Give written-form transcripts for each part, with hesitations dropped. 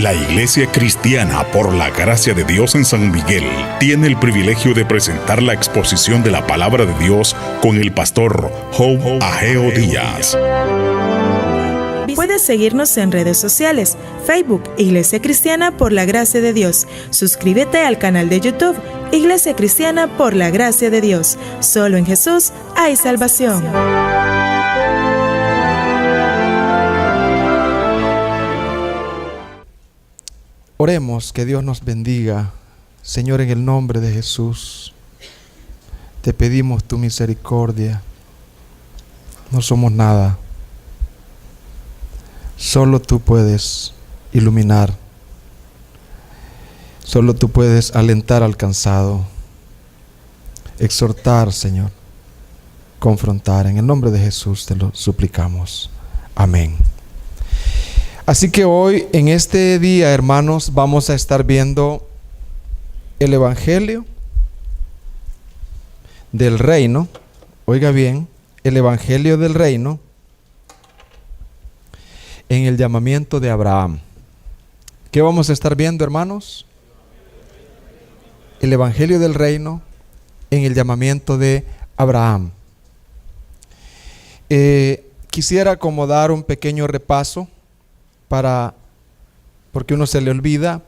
La Iglesia Cristiana por la Gracia de Dios en San Miguel tiene el privilegio de presentar la exposición de la Palabra de Dios con el pastor Job Ageo Díaz. Puedes seguirnos en redes sociales, Facebook, Iglesia Cristiana por la Gracia de Dios. Suscríbete al canal de YouTube, Iglesia Cristiana por la Gracia de Dios. Solo en Jesús hay salvación. Oremos, que Dios nos bendiga. Señor, en el nombre de Jesús, te pedimos tu misericordia. No somos nada. Solo tú puedes iluminar. Solo tú puedes alentar al cansado. Exhortar, Señor. Confrontar. En el nombre de Jesús te lo suplicamos. Amén. Así que hoy, en este día, hermanos, vamos a estar viendo el Evangelio del Reino. Oiga bien, el Evangelio del Reino en el llamamiento de Abraham. ¿Qué vamos a estar viendo, hermanos? El Evangelio del Reino en el llamamiento de Abraham. Quisiera como dar un pequeño repaso porque uno se le olvida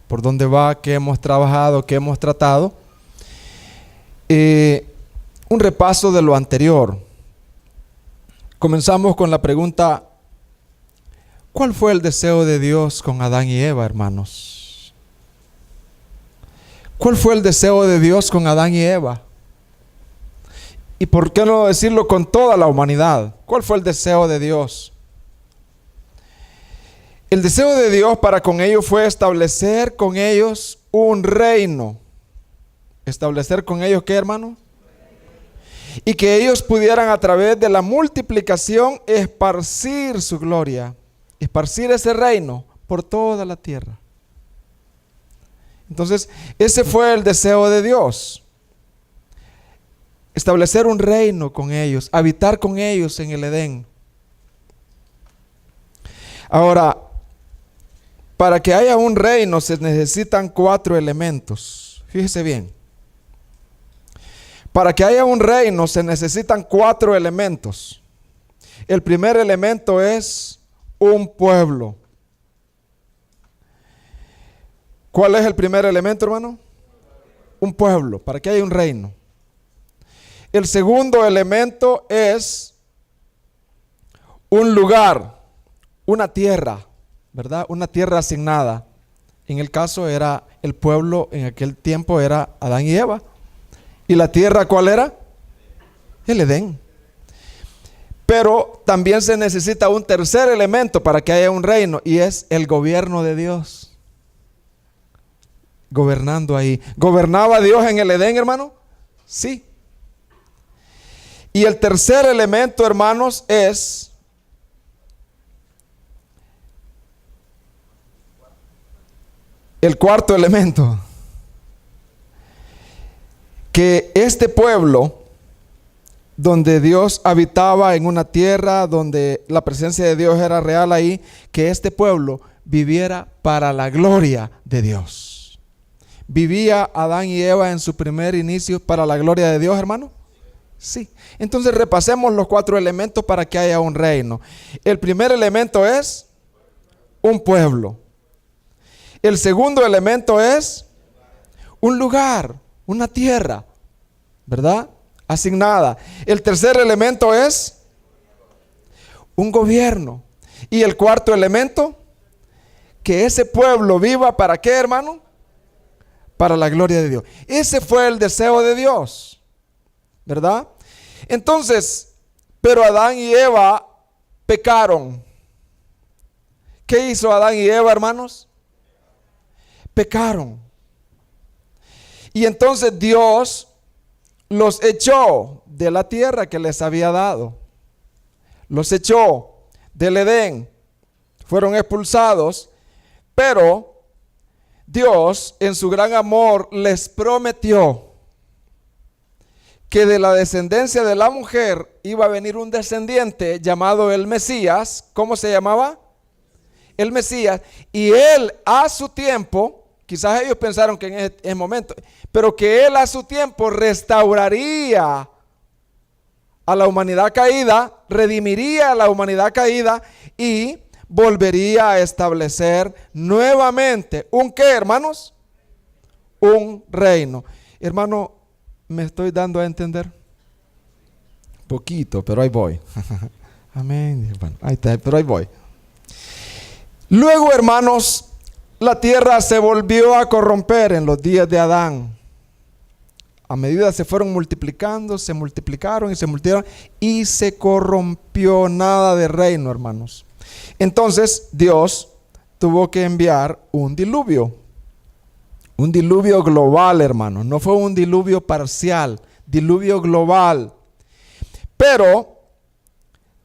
por dónde va, qué hemos trabajado, qué hemos tratado. Un repaso de lo anterior. Comenzamos con la pregunta: ¿cuál fue el deseo de Dios con Adán y Eva, hermanos? ¿Cuál fue el deseo de Dios con Adán y Eva? Y por qué no decirlo con toda la humanidad. ¿Cuál fue el deseo de Dios? El deseo de Dios para con ellos fue establecer con ellos un reino. ¿Establecer con ellos qué, hermano? Y que ellos pudieran a través de la multiplicación esparcir su gloria. Esparcir ese reino por toda la tierra. Entonces, ese fue el deseo de Dios. Establecer un reino con ellos, habitar con ellos en el Edén. Ahora, para que haya un reino se necesitan 4 elementos. Fíjese bien. Para que haya un reino se necesitan 4 elementos. El primer elemento es un pueblo. ¿Cuál es el primer elemento, hermano? Un pueblo, para que haya un reino. El segundo elemento es un lugar, una tierra, ¿verdad? Una tierra asignada. En el caso era el pueblo, en aquel tiempo era Adán y Eva. ¿Y la tierra cuál era? El Edén. Pero también se necesita un tercer elemento para que haya un reino, y es el gobierno de Dios. Gobernando ahí. ¿Gobernaba Dios en el Edén, hermano? Sí. Y el tercer elemento, hermanos, es el cuarto elemento. Que este pueblo, donde Dios habitaba en una tierra, donde la presencia de Dios era real ahí, que este pueblo viviera para la gloria de Dios. ¿Vivía Adán y Eva en su primer inicio para la gloria de Dios, hermano? Sí. Entonces repasemos los 4 elementos para que haya un reino. El primer elemento es un pueblo. El segundo elemento es un lugar, una tierra, ¿verdad? Asignada. El tercer elemento es un gobierno. Y el cuarto elemento, que ese pueblo viva ¿para qué, hermano? Para la gloria de Dios. Ese fue el deseo de Dios, ¿verdad? Entonces, pero Adán y Eva pecaron. ¿Qué hizo Adán y Eva, hermanos? Pecaron. Y entonces Dios los echó de la tierra que les había dado. Los echó del Edén. Fueron expulsados, pero Dios en su gran amor les prometió que de la descendencia de la mujer iba a venir un descendiente llamado el Mesías. ¿Cómo se llamaba? el Mesías, y Él a su tiempo, quizás ellos pensaron que en ese momento, pero que Él a su tiempo restauraría a la humanidad caída, redimiría a la humanidad caída y volvería a establecer nuevamente ¿un qué, hermanos? Un reino. Hermano, ¿me estoy dando a entender? Poquito, pero ahí voy. Amén, hermano. Ahí está, pero ahí voy. Luego, hermanos, la tierra se volvió a corromper en los días de Adán. A medida se fueron multiplicando, se multiplicaron y se multiplicaron y se corrompió, nada de reino, hermanos. Entonces Dios tuvo que enviar un diluvio global, hermanos. No fue un diluvio parcial, diluvio global. Pero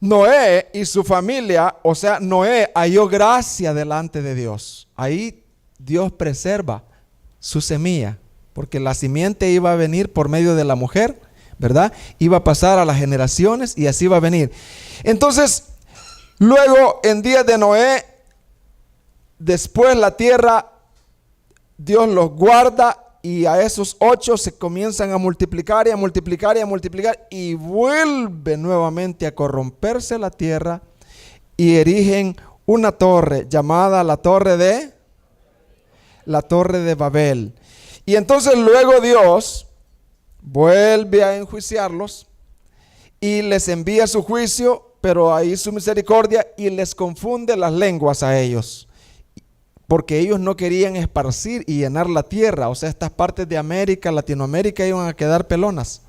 Noé y su familia, o sea, Noé halló gracia delante de Dios. Ahí Dios preserva su semilla, porque la simiente iba a venir por medio de la mujer, ¿verdad? Iba a pasar a las generaciones y así va a venir. Entonces, luego en días de Noé, después la tierra, Dios los guarda y a esos 8 se comienzan a multiplicar y a multiplicar y a multiplicar y vuelve nuevamente a corromperse la tierra y erigen una torre llamada la torre de Babel. Y entonces luego Dios vuelve a enjuiciarlos y les envía su juicio, pero ahí su misericordia, y les confunde las lenguas a ellos, porque ellos no querían esparcir y llenar la tierra. O sea, estas partes de América, Latinoamérica iban a quedar pelonas.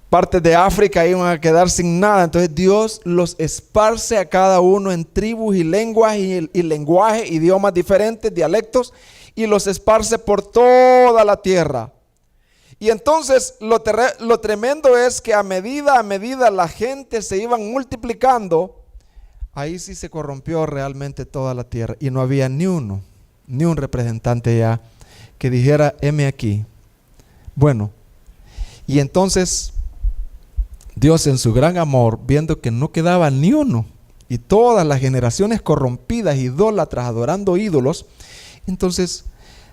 Partes de África iban a quedar sin nada. Entonces Dios los esparce a cada uno en tribus y lenguas y lenguaje, idiomas diferentes, dialectos, y los esparce por toda la tierra. Y entonces lo tremendo es que a medida la gente se iban multiplicando, ahí sí se corrompió realmente toda la tierra y no había ni un representante ya que dijera, heme aquí. Bueno, y entonces Dios en su gran amor, viendo que no quedaba ni uno y todas las generaciones corrompidas, idólatras, adorando ídolos, entonces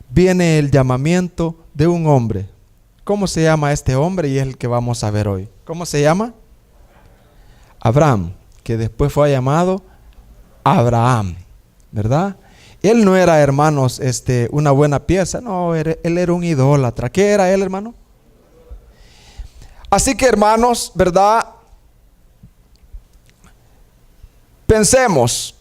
viene el llamamiento de un hombre. ¿Cómo se llama este hombre? Y es el que vamos a ver hoy. ¿Cómo se llama? Abraham, que después fue llamado Abraham, ¿verdad? Él no era, hermanos, una buena pieza, no, él era un idólatra. ¿Qué era él, hermano? Así que, hermanos, ¿verdad? Pensemos,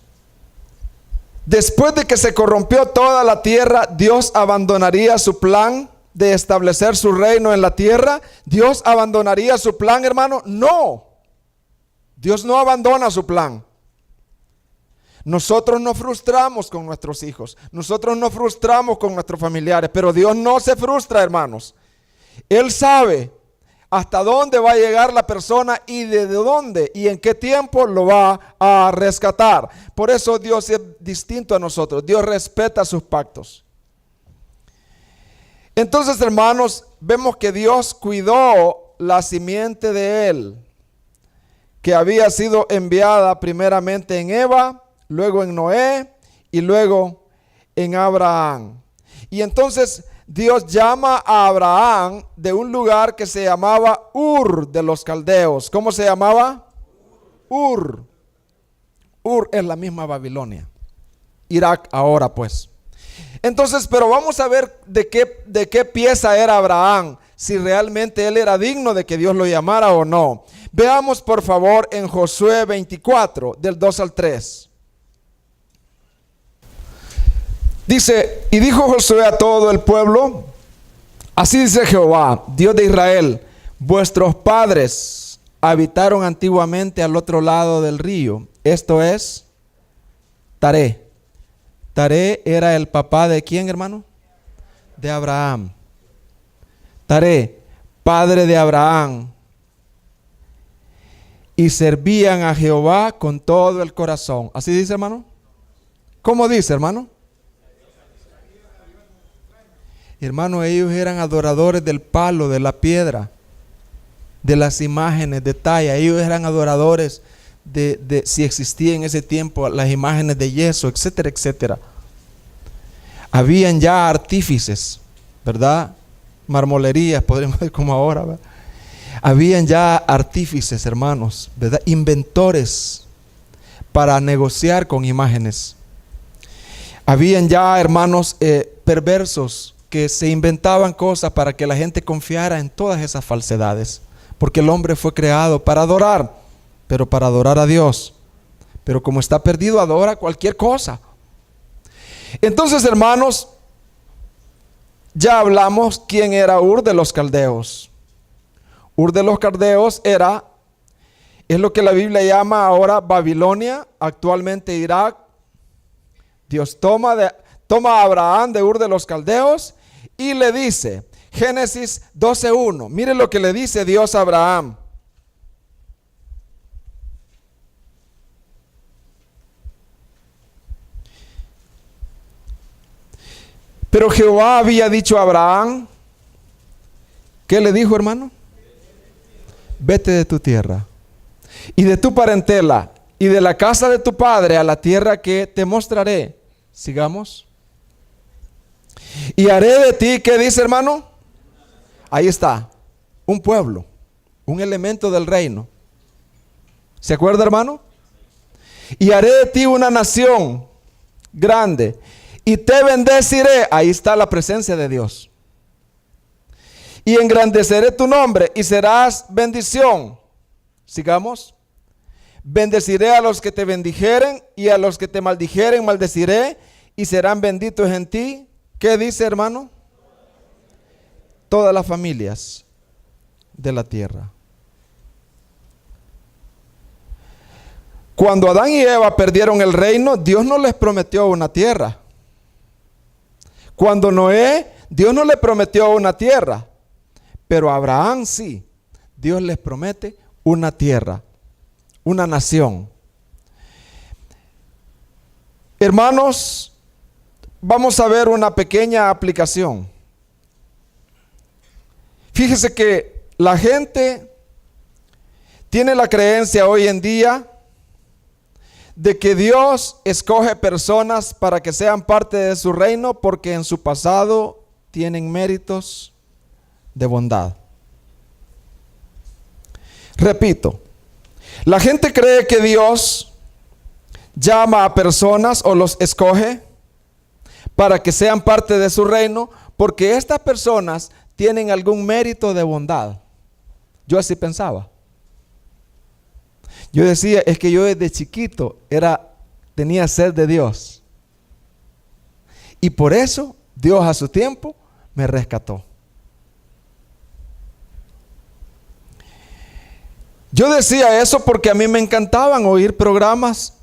después de que se corrompió toda la tierra, ¿Dios abandonaría su plan de establecer su reino en la tierra? ¿Dios abandonaría su plan, hermano? No. Dios no abandona su plan. Nosotros nos frustramos con nuestros hijos. Nosotros nos frustramos con nuestros familiares. Pero Dios no se frustra, hermanos. Él sabe hasta dónde va a llegar la persona y de dónde y en qué tiempo lo va a rescatar. Por eso Dios es distinto a nosotros. Dios respeta sus pactos. Entonces, hermanos, vemos que Dios cuidó la simiente de él, que había sido enviada primeramente en Eva, luego en Noé y luego en Abraham. Y entonces Dios llama a Abraham de un lugar que se llamaba Ur de los Caldeos. ¿Cómo se llamaba? Ur. Ur es la misma Babilonia. Irak ahora, pues. Entonces, pero vamos a ver de qué pieza era Abraham, si realmente él era digno de que Dios lo llamara o no. Veamos por favor en Josué 24, del 2 al 3. Dice, y dijo Josué a todo el pueblo, así dice Jehová, Dios de Israel, vuestros padres habitaron antiguamente al otro lado del río, esto es Taré. Taré era el papá de ¿quién, hermano? De Abraham. Taré, padre de Abraham. Y servían a Jehová con todo el corazón. ¿Así dice, hermano? ¿Cómo dice, hermano? Hermano, ellos eran adoradores del palo, de la piedra, de las imágenes, de talla. Ellos eran adoradores de si existía en ese tiempo las imágenes de yeso, etcétera, etcétera. Habían ya artífices, ¿verdad? Marmolerías, podríamos decir como ahora, ¿verdad? Habían ya artífices, hermanos, ¿verdad? Inventores para negociar con imágenes. Habían ya, hermanos, perversos que se inventaban cosas para que la gente confiara en todas esas falsedades. Porque el hombre fue creado para adorar, pero para adorar a Dios. Pero como está perdido, adora cualquier cosa. Entonces, hermanos, ya hablamos quién era Ur de los Caldeos. Ur de los Caldeos es lo que la Biblia llama ahora Babilonia, actualmente Irak. Dios toma a Abraham de Ur de los Caldeos y le dice, Génesis 12:1, mire lo que le dice Dios a Abraham. Pero Jehová había dicho a Abraham, ¿qué le dijo, hermano? Vete de tu tierra y de tu parentela y de la casa de tu padre a la tierra que te mostraré. Sigamos. Y haré de ti, ¿qué dice, hermano? Ahí está, un pueblo, un elemento del reino. ¿Se acuerda, hermano? Y haré de ti una nación grande y te bendeciré. Ahí está la presencia de Dios. Y engrandeceré tu nombre y serás bendición. Sigamos. Bendeciré a los que te bendijeren y a los que te maldijeren maldeciré y serán benditos en ti. ¿Qué dice, hermano? Todas las familias de la tierra. Cuando Adán y Eva perdieron el reino, Dios no les prometió una tierra. Cuando Noé, Dios no le prometió una tierra. Pero a Abraham sí, Dios les promete una tierra, una nación. Hermanos, vamos a ver una pequeña aplicación. Fíjese que la gente tiene la creencia hoy en día de que Dios escoge personas para que sean parte de su reino porque en su pasado tienen méritos de bondad. Repito, la gente cree que Dios llama a personas o los escoge para que sean parte de su reino porque estas personas tienen algún mérito de bondad. Yo así pensaba. Yo decía, es que yo desde chiquito tenía sed de Dios. Y por eso Dios a su tiempo me rescató. Yo decía eso porque a mí me encantaban oír programas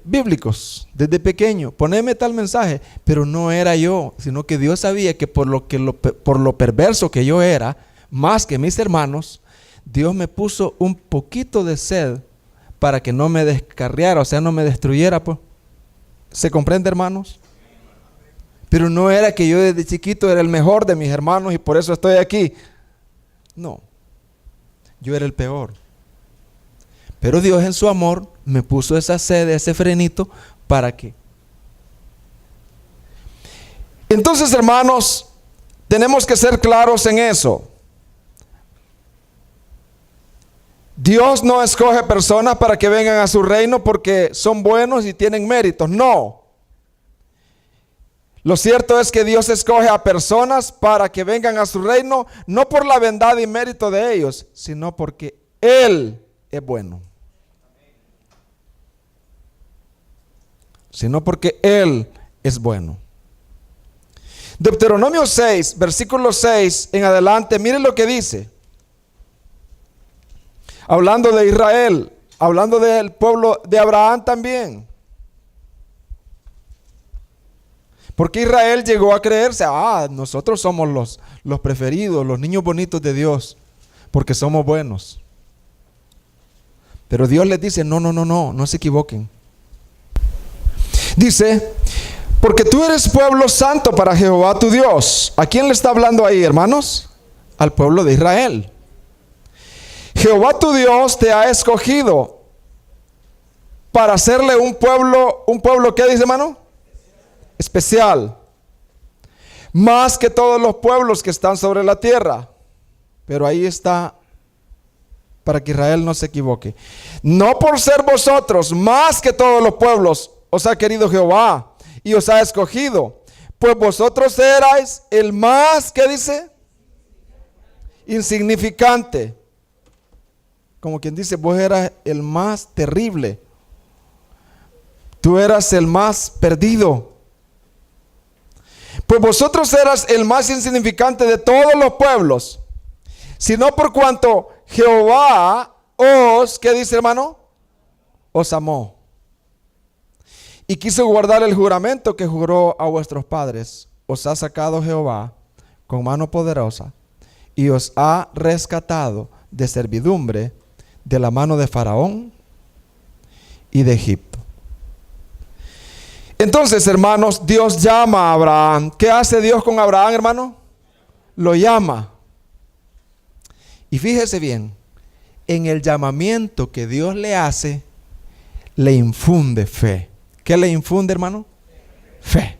bíblicos desde pequeño. Poneme tal mensaje, pero no era yo, sino que Dios sabía que por lo perverso que yo era, más que mis hermanos, Dios me puso un poquito de sed para que no me descarriara, o sea, no me destruyera, pues. ¿Se comprende, hermanos? Pero no era que yo desde chiquito era el mejor de mis hermanos y por eso estoy aquí. No, yo era el peor. Pero Dios en su amor me puso esa sed, ese frenito, ¿para qué? Entonces, hermanos, tenemos que ser claros en eso. Dios no escoge personas para que vengan a su reino porque son buenos y tienen méritos. No. Lo cierto es que Dios escoge a personas para que vengan a su reino, no por la bondad y mérito de ellos, sino porque Él es bueno. Sino porque Él es bueno. Deuteronomio 6, versículo 6 en adelante, miren lo que dice. Hablando de Israel, hablando del pueblo de Abraham también. Porque Israel llegó a creerse, nosotros somos los preferidos, los niños bonitos de Dios, porque somos buenos. Pero Dios les dice, no se equivoquen. Dice, porque tú eres pueblo santo para Jehová tu Dios. ¿A quién le está hablando ahí, hermanos? Al pueblo de Israel. Jehová tu Dios te ha escogido para hacerle un pueblo, ¿qué dice, hermano? Especial. Más que todos los pueblos que están sobre la tierra. Pero ahí está, para que Israel no se equivoque. No por ser vosotros más que todos los pueblos os ha querido Jehová y os ha escogido, pues vosotros erais el más, ¿qué dice? Insignificante. Como quien dice, vos eras el más terrible. Tú eras el más perdido. Pues vosotros eras el más insignificante de todos los pueblos, sino por cuanto Jehová os, ¿qué dice, hermano? Os amó. Y quiso guardar el juramento que juró a vuestros padres. Os ha sacado Jehová con mano poderosa y os ha rescatado de servidumbre de la mano de Faraón y de Egipto. Entonces, hermanos, Dios llama a Abraham. ¿Qué hace Dios con Abraham, hermano? Lo llama. Y fíjese bien, en el llamamiento que Dios le hace, le infunde fe. ¿Qué le infunde, hermano? Fe.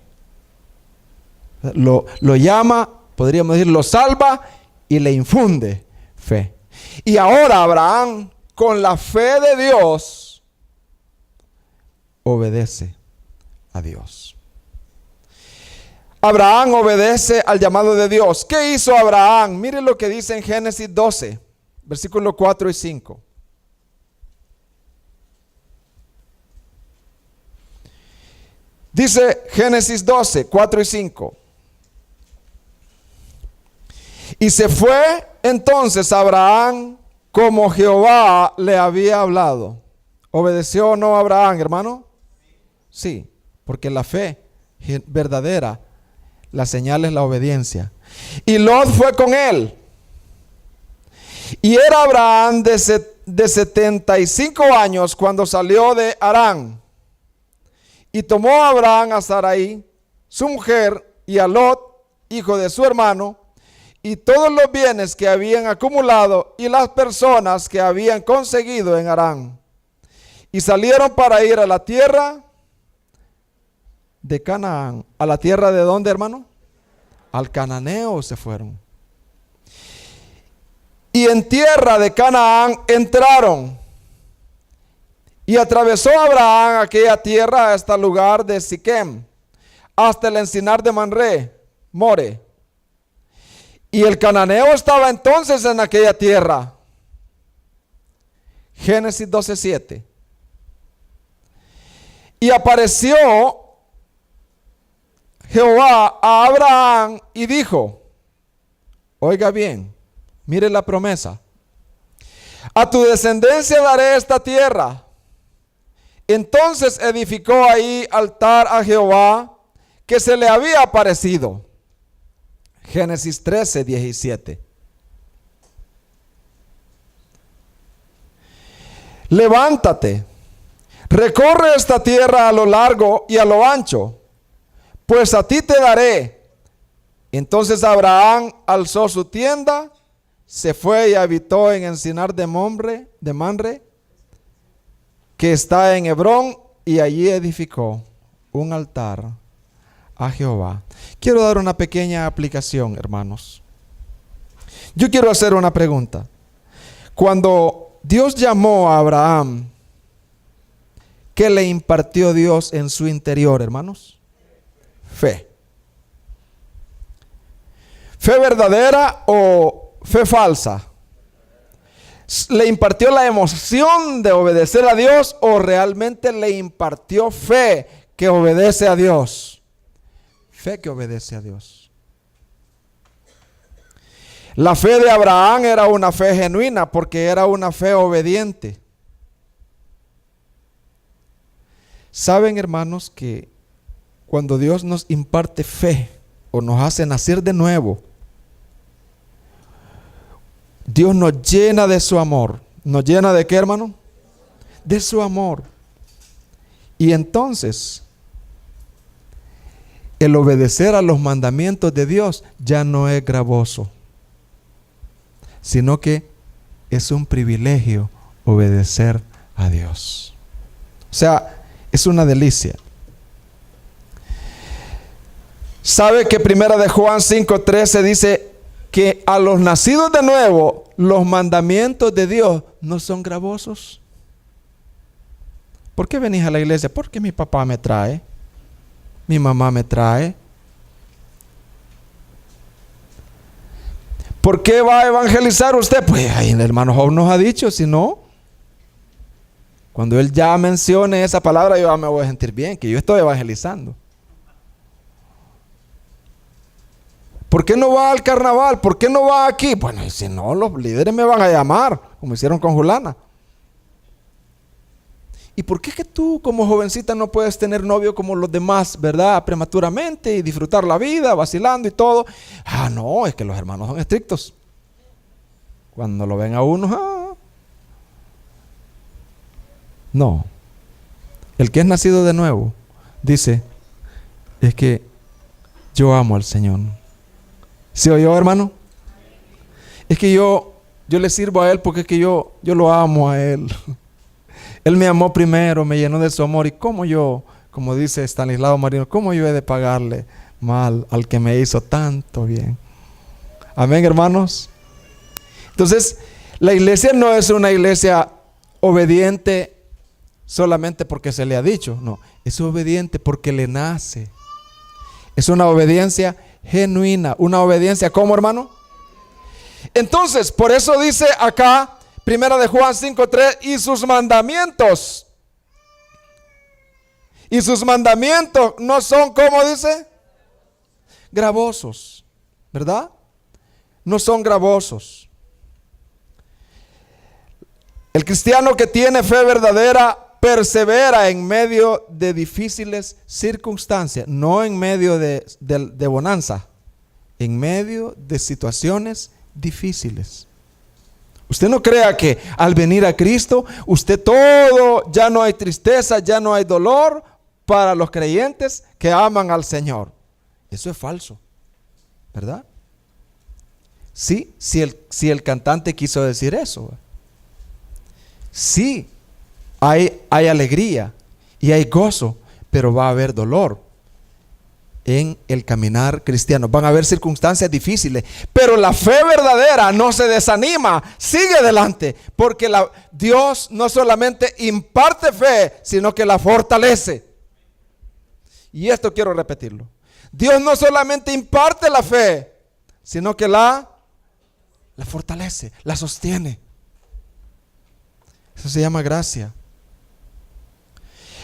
Lo llama, podríamos decir, lo salva y le infunde fe. Y ahora Abraham, con la fe de Dios, obedece a Dios. Abraham obedece al llamado de Dios. ¿Qué hizo Abraham? Mire lo que dice en Génesis 12, versículos 4 y 5. Dice Génesis 12, 4 y 5. Y se fue entonces Abraham como Jehová le había hablado. ¿Obedeció o no Abraham, hermano? Sí, porque la fe verdadera, la señal es la obediencia. Y Lot fue con él. Y era Abraham de 75 años cuando salió de Harán. Y tomó a Abraham a Sarai, su mujer, y a Lot, hijo de su hermano, y todos los bienes que habían acumulado y las personas que habían conseguido en Harán. Y salieron para ir a la tierra de Canaán. ¿A la tierra de dónde, hermano? Al cananeo se fueron. Y en tierra de Canaán entraron. Y atravesó Abraham aquella tierra hasta el lugar de Siquem, hasta el encinar de More. Y el cananeo estaba entonces en aquella tierra. Génesis 12:7. Y apareció Jehová a Abraham y dijo, oiga bien, mire la promesa, a tu descendencia daré esta tierra. Entonces edificó ahí altar a Jehová que se le había aparecido. Génesis 13:17. Levántate, recorre esta tierra a lo largo y a lo ancho, pues a ti te daré. Entonces Abraham alzó su tienda, se fue y habitó en encinar de Mamre, que está en Hebrón, y allí edificó un altar a Jehová. Quiero dar una pequeña aplicación, hermanos. Yo quiero hacer una pregunta. Cuando Dios llamó a Abraham, ¿qué le impartió Dios en su interior, hermanos? Fe. ¿Fe verdadera o fe falsa? ¿Le impartió la emoción de obedecer a Dios o realmente le impartió fe que obedece a Dios? Fe que obedece a Dios. La fe de Abraham era una fe genuina porque era una fe obediente. Saben, hermanos, que cuando Dios nos imparte fe o nos hace nacer de nuevo, Dios nos llena de su amor. ¿Nos llena de qué, hermano? De su amor. Y entonces, el obedecer a los mandamientos de Dios ya no es gravoso, sino que es un privilegio obedecer a Dios. sea, es una delicia. ¿Sabe que primera de Juan 5:13 dice que a los nacidos de nuevo los mandamientos de Dios no son gravosos? ¿Por qué venís a la iglesia? Porque mi papá me trae, mi mamá me trae. ¿Por qué va a evangelizar usted? Pues ahí el hermano Job nos ha dicho, si no, cuando él ya mencione esa palabra, yo ya me voy a sentir bien, que yo estoy evangelizando. ¿Por qué no va al carnaval? ¿Por qué no va aquí? Bueno, y si no, los líderes me van a llamar, como hicieron con Julana. ¿Y por qué es que tú como jovencita no puedes tener novio como los demás, verdad? Prematuramente y disfrutar la vida, vacilando y todo. Ah, no, es que los hermanos son estrictos. Cuando lo ven a uno, No. El que es nacido de nuevo dice, es que yo amo al Señor. ¿Sí oyó, hermano? Es que yo le sirvo a Él porque es que yo lo amo a Él. Él me amó primero, me llenó de su amor. Y cómo yo, como dice Estanislao Marino, cómo yo he de pagarle mal al que me hizo tanto bien. Amén, hermanos. Entonces, la iglesia no es una iglesia obediente solamente porque se le ha dicho. No, es obediente porque le nace. Es una obediencia genuina. Una obediencia, ¿cómo, hermano? Entonces, por eso dice acá, primera de Juan 5:3, y sus mandamientos. Y sus mandamientos no son, ¿cómo dice? Gravosos, ¿verdad? No son gravosos. El cristiano que tiene fe verdadera persevera en medio de difíciles circunstancias, no en medio de bonanza, en medio de situaciones difíciles. Usted no crea que al venir a Cristo, usted todo, ya no hay tristeza, ya no hay dolor para los creyentes que aman al Señor. Eso es falso, ¿verdad? Sí, si el cantante quiso decir eso. Sí, hay alegría y hay gozo, pero va a haber dolor en el caminar cristiano. Van a haber circunstancias difíciles, pero la fe verdadera no se desanima, sigue adelante, porque Dios no solamente imparte fe, sino que la fortalece. Y esto quiero repetirlo. Dios no solamente imparte la fe, sino que la fortalece, la sostiene. Eso se llama gracia.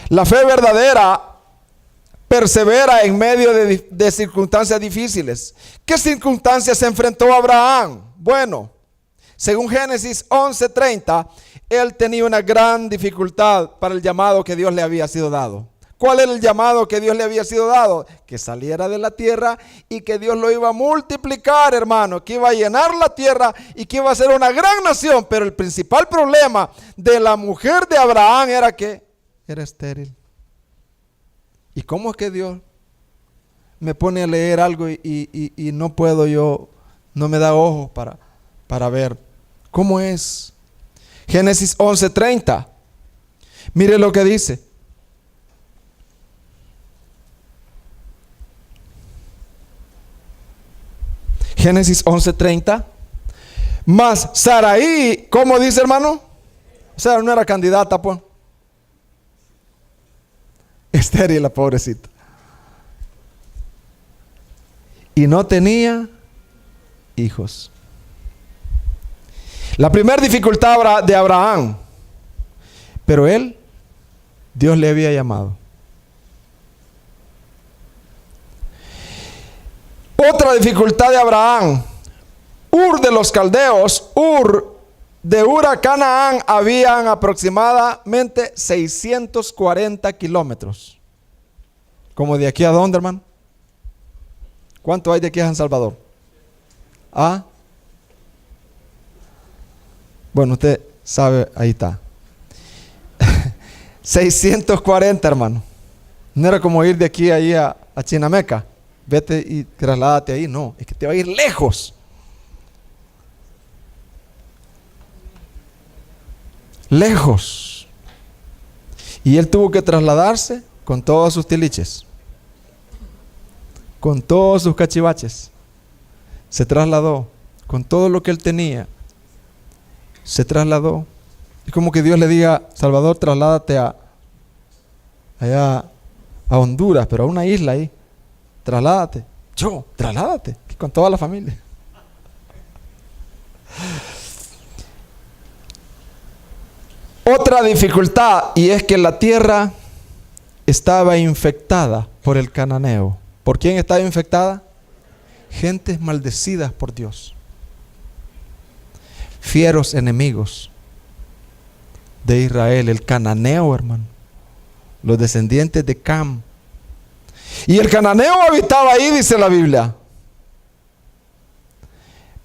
La fe verdadera persevera en medio de circunstancias difíciles. ¿Qué circunstancias se enfrentó Abraham? Bueno, según Génesis 11:30, él tenía una gran dificultad para el llamado que Dios le había sido dado. ¿Cuál era el llamado que Dios le había sido dado? Que saliera de la tierra y que Dios lo iba a multiplicar, hermano, que iba a llenar la tierra y que iba a ser una gran nación. Pero el principal problema de la mujer de Abraham era que era estéril. ¿Y cómo es que Dios me pone a leer algo y no puedo yo, no me da ojos para ver? ¿Cómo es? Génesis 11:30. Mire lo que dice. Génesis 11:30. Mas Saraí, ¿cómo dice, hermano? O sea, no era candidata, pues. Estéril la pobrecita. Y no tenía hijos. La primera dificultad de Abraham. Pero él, Dios le había llamado. Otra dificultad de Abraham. Ur de los caldeos, de Ur a Canaán habían aproximadamente 640 kilómetros. ¿Como de aquí a dónde, hermano? ¿Cuánto hay de aquí a San Salvador? ¿Ah? Bueno, usted sabe, ahí está. 640, hermano. No era como ir de aquí ahí a Chinameca. Vete y trasládate ahí. No, es que te va a ir lejos. Lejos. Y él tuvo que trasladarse con todos sus tiliches, con todos sus cachivaches. Se trasladó con todo lo que él tenía. Se trasladó. Es como que Dios le diga: Salvador, trasládate allá a Honduras, pero a una isla ahí. Trasládate. Trasládate, con toda la familia. Otra dificultad, y es que la tierra estaba infectada por el cananeo. ¿Por quién estaba infectada? Gentes maldecidas por Dios. Fieros enemigos de Israel, el cananeo, hermano. Los descendientes de Cam. Y el cananeo habitaba ahí, dice la Biblia.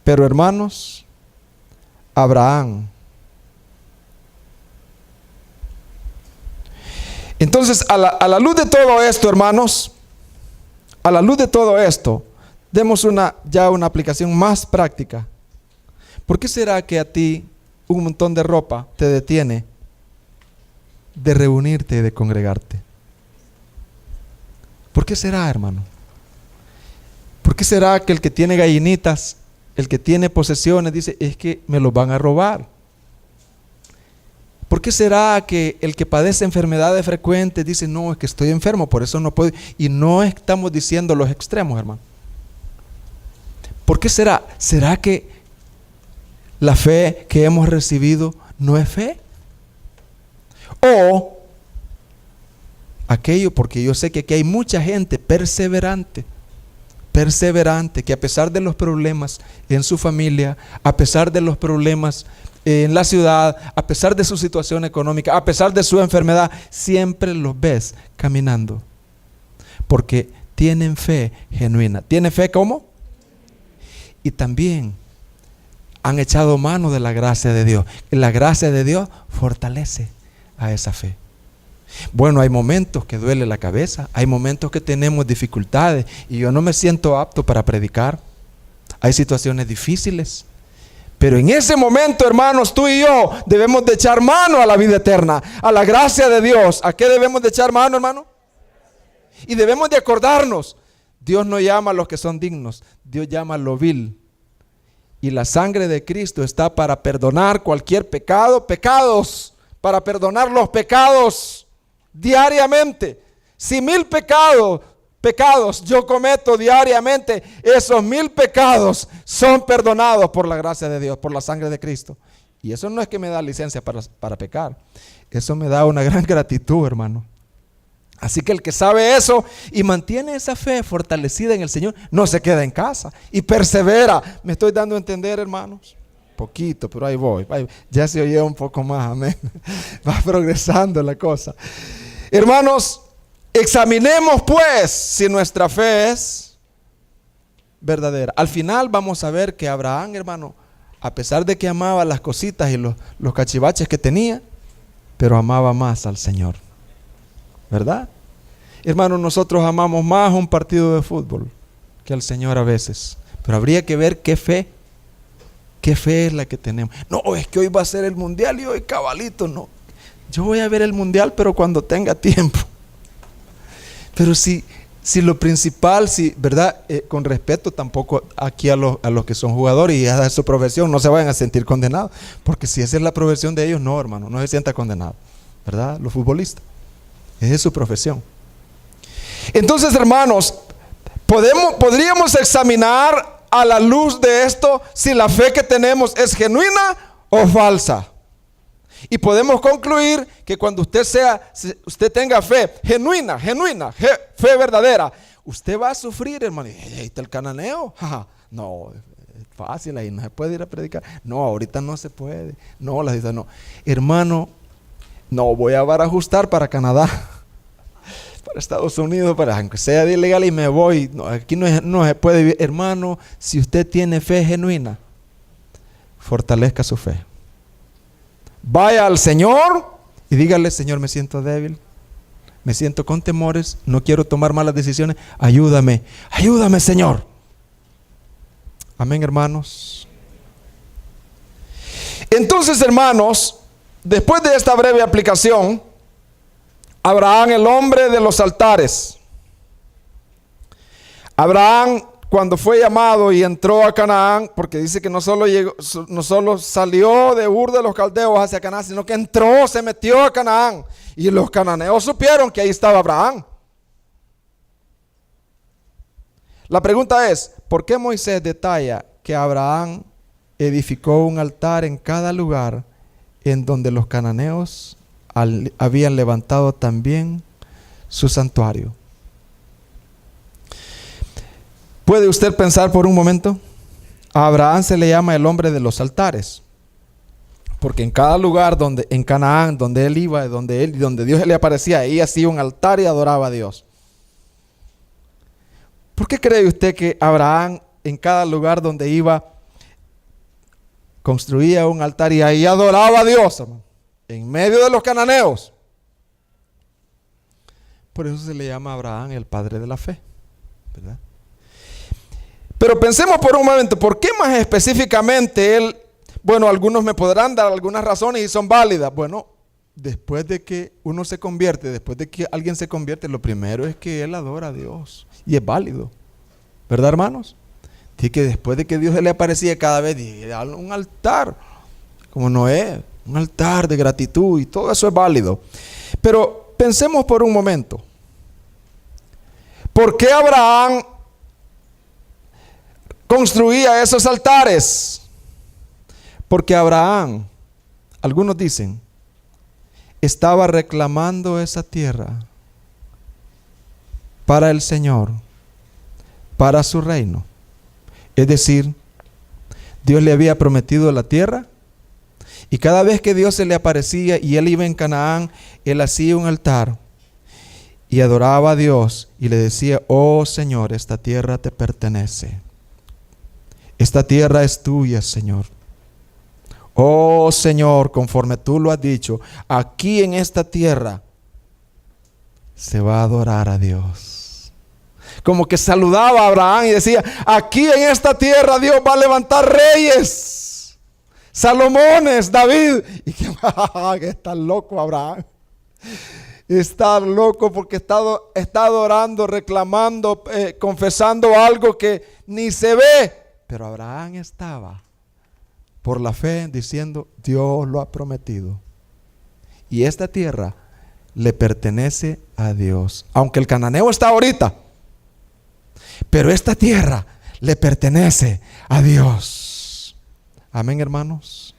Pero hermanos, Abraham. Entonces, a la luz de todo esto, hermanos, a la luz de todo esto, demos ya una aplicación más práctica. ¿Por qué será que a ti un montón de ropa te detiene de reunirte y de congregarte? ¿Por qué será, hermano? ¿Por qué será que el que tiene gallinitas, el que tiene posesiones, dice: es que me los van a robar? ¿Por qué será que el que padece enfermedades frecuentes dice: no, es que estoy enfermo, por eso no puedo? Y no estamos diciendo los extremos, hermano. ¿Por qué será? ¿Será que la fe que hemos recibido no es fe? O aquello, porque yo sé que aquí hay mucha gente perseverante, que a pesar de los problemas en su familia, a pesar de los problemas en la ciudad, a pesar de su situación económica, a pesar de su enfermedad, siempre los ves caminando, porque tienen fe genuina. ¿Tiene fe cómo? Y también han echado mano de la gracia de Dios. La gracia de Dios fortalece a esa fe. Bueno, hay momentos que duele la cabeza, hay momentos que tenemos dificultades y yo no me siento apto para predicar. Hay situaciones difíciles. Pero en ese momento, hermanos, tú y yo debemos de echar mano a la vida eterna, a la gracia de Dios. ¿A qué debemos de echar mano, hermano? Y debemos de acordarnos: Dios no llama a los que son dignos, Dios llama a lo vil. Y la sangre de Cristo está para perdonar cualquier pecado, para perdonar los pecados diariamente. Si 1000 pecados yo cometo diariamente, esos 1000 pecados son perdonados por la gracia de Dios, por la sangre de Cristo. Y eso no es que me da licencia para pecar, eso me da una gran gratitud, hermano. Así que el que sabe eso y mantiene esa fe fortalecida en el Señor, no se queda en casa y persevera. ¿Me estoy dando a entender, hermanos? Poquito, pero ahí voy. Ya se oye un poco más, amén. Va progresando la cosa. Hermanos, examinemos pues si nuestra fe es verdadera. Al final vamos a ver que Abraham, hermano, a pesar de que amaba las cositas y los cachivaches que tenía, pero amaba más al Señor. ¿Verdad? Hermano, nosotros amamos más un partido de fútbol que al Señor a veces. Pero habría que ver qué fe es la que tenemos. No, es que hoy va a ser el mundial y hoy cabalito, no. Yo voy a ver el mundial, pero cuando tenga tiempo. Pero si lo principal, ¿verdad? Con respeto tampoco aquí a los que son jugadores y a su profesión, no se vayan a sentir condenados. Porque si esa es la profesión de ellos, no, hermano, no se sienta condenado. ¿Verdad? Los futbolistas. Esa es su profesión. Entonces, hermanos, podríamos examinar a la luz de esto si la fe que tenemos es genuina o falsa. Y podemos concluir que cuando usted tenga fe genuina, fe verdadera, usted va a sufrir, hermano. Ahí está el cananeo. No, es fácil, ahí no se puede ir a predicar. No, ahorita no se puede. No, no. Hermano, no voy a ajustar para Canadá, para Estados Unidos, aunque sea ilegal y me voy. No, aquí no se puede vivir. Hermano, si usted tiene fe genuina, fortalezca su fe. Vaya al Señor y dígale: Señor, me siento débil, me siento con temores, no quiero tomar malas decisiones, ayúdame, Señor. Amén, hermanos. Entonces, hermanos, después de esta breve aplicación, Abraham, el hombre de los altares. Abraham, cuando fue llamado y entró a Canaán, porque dice que no solo salió de Ur de los Caldeos hacia Canaán, sino que entró, se metió a Canaán. Y los cananeos supieron que ahí estaba Abraham. La pregunta es, ¿por qué Moisés detalla que Abraham edificó un altar en cada lugar en donde los cananeos habían levantado también su santuario? ¿Puede usted pensar por un momento? A Abraham se le llama el hombre de los altares, porque en cada lugar en Canaán, donde él iba, donde Dios le aparecía, ahí hacía un altar y adoraba a Dios. ¿Por qué cree usted que Abraham en cada lugar donde iba construía un altar y ahí adoraba a Dios, hermano, en medio de los cananeos? Por eso se le llama a Abraham el padre de la fe, ¿verdad? Pero pensemos por un momento, ¿por qué más específicamente él? Bueno, algunos me podrán dar algunas razones y son válidas. Bueno, después de que uno se convierte, después de que alguien se convierte, lo primero es que él adora a Dios. Y es válido, ¿verdad, hermanos? Así que después de que Dios le aparecía cada vez, un altar, como Noé, un altar de gratitud, y todo eso es válido. Pero pensemos por un momento, ¿por qué Abraham construía esos altares? Porque Abraham, algunos dicen, estaba reclamando esa tierra para el Señor, para su reino. Es decir, Dios le había prometido la tierra y cada vez que Dios se le aparecía y él iba en Canaán, él hacía un altar y adoraba a Dios y le decía: oh Señor, esta tierra te pertenece. Esta tierra es tuya, Señor. Oh Señor, conforme tú lo has dicho, aquí en esta tierra se va a adorar a Dios. Como que saludaba a Abraham y decía: aquí en esta tierra Dios va a levantar reyes, Salomones, David. Y que está loco Abraham. Está loco porque está adorando, reclamando, confesando algo que ni se ve. Pero Abraham estaba por la fe diciendo: Dios lo ha prometido. Y esta tierra le pertenece a Dios. Aunque el cananeo está ahorita, pero esta tierra le pertenece a Dios. Amén, hermanos.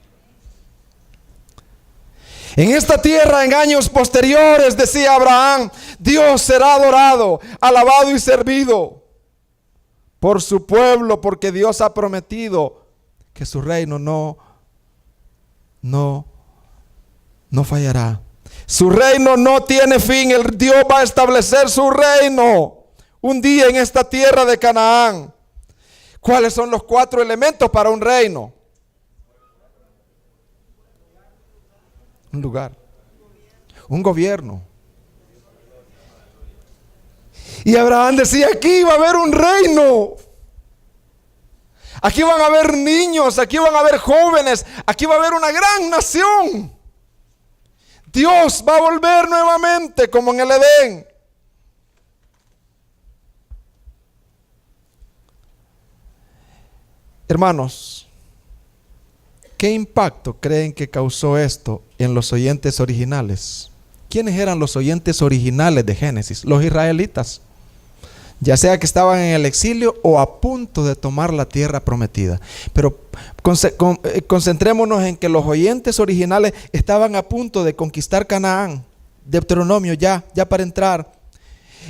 En esta tierra, en años posteriores, decía Abraham, Dios será adorado, alabado y servido por su pueblo, porque Dios ha prometido que su reino no fallará. Su reino no tiene fin. Dios va a establecer su reino un día en esta tierra de Canaán. ¿Cuáles son los 4 elementos para un reino? Un lugar, un gobierno. Y Abraham decía: aquí va a haber un reino. Aquí van a haber niños, aquí van a haber jóvenes, aquí va a haber una gran nación. Dios va a volver nuevamente como en el Edén. Hermanos, ¿qué impacto creen que causó esto en los oyentes originales? ¿Quiénes eran los oyentes originales de Génesis? Los israelitas. Ya sea que estaban en el exilio o a punto de tomar la tierra prometida. Pero concentrémonos en que los oyentes originales estaban a punto de conquistar Canaán. Deuteronomio ya para entrar.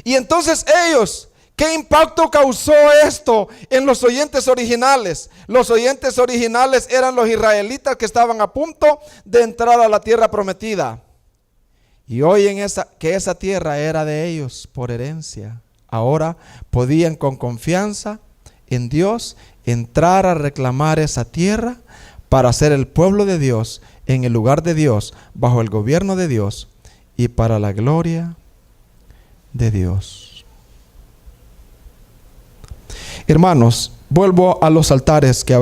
Y entonces ellos, ¿qué impacto causó esto en los oyentes originales? Los oyentes originales eran los israelitas que estaban a punto de entrar a la tierra prometida. Y oyen que esa tierra era de ellos por herencia. Ahora podían con confianza en Dios entrar a reclamar esa tierra para ser el pueblo de Dios en el lugar de Dios, bajo el gobierno de Dios y para la gloria de Dios. Hermanos, vuelvo a los altares que a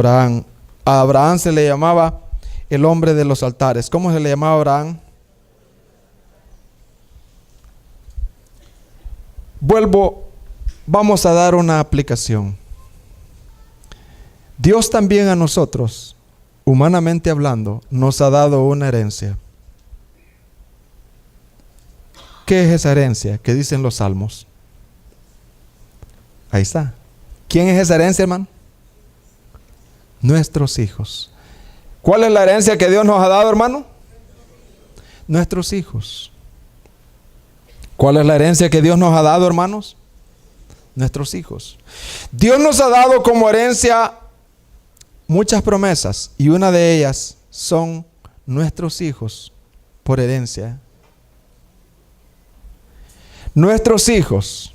Abraham se le llamaba el hombre de los altares. ¿Cómo se le llamaba a Abraham? vamos a dar una aplicación. Dios también a nosotros, humanamente hablando, nos ha dado una herencia. ¿Qué es esa herencia que dicen los salmos? Ahí está. ¿Quién es esa herencia, hermano? Nuestros hijos. ¿Cuál es la herencia que Dios nos ha dado, hermano? Nuestros hijos. ¿Cuál es la herencia que Dios nos ha dado, hermanos? Nuestros hijos. Dios nos ha dado como herencia muchas promesas, y una de ellas son nuestros hijos por herencia. Nuestros hijos.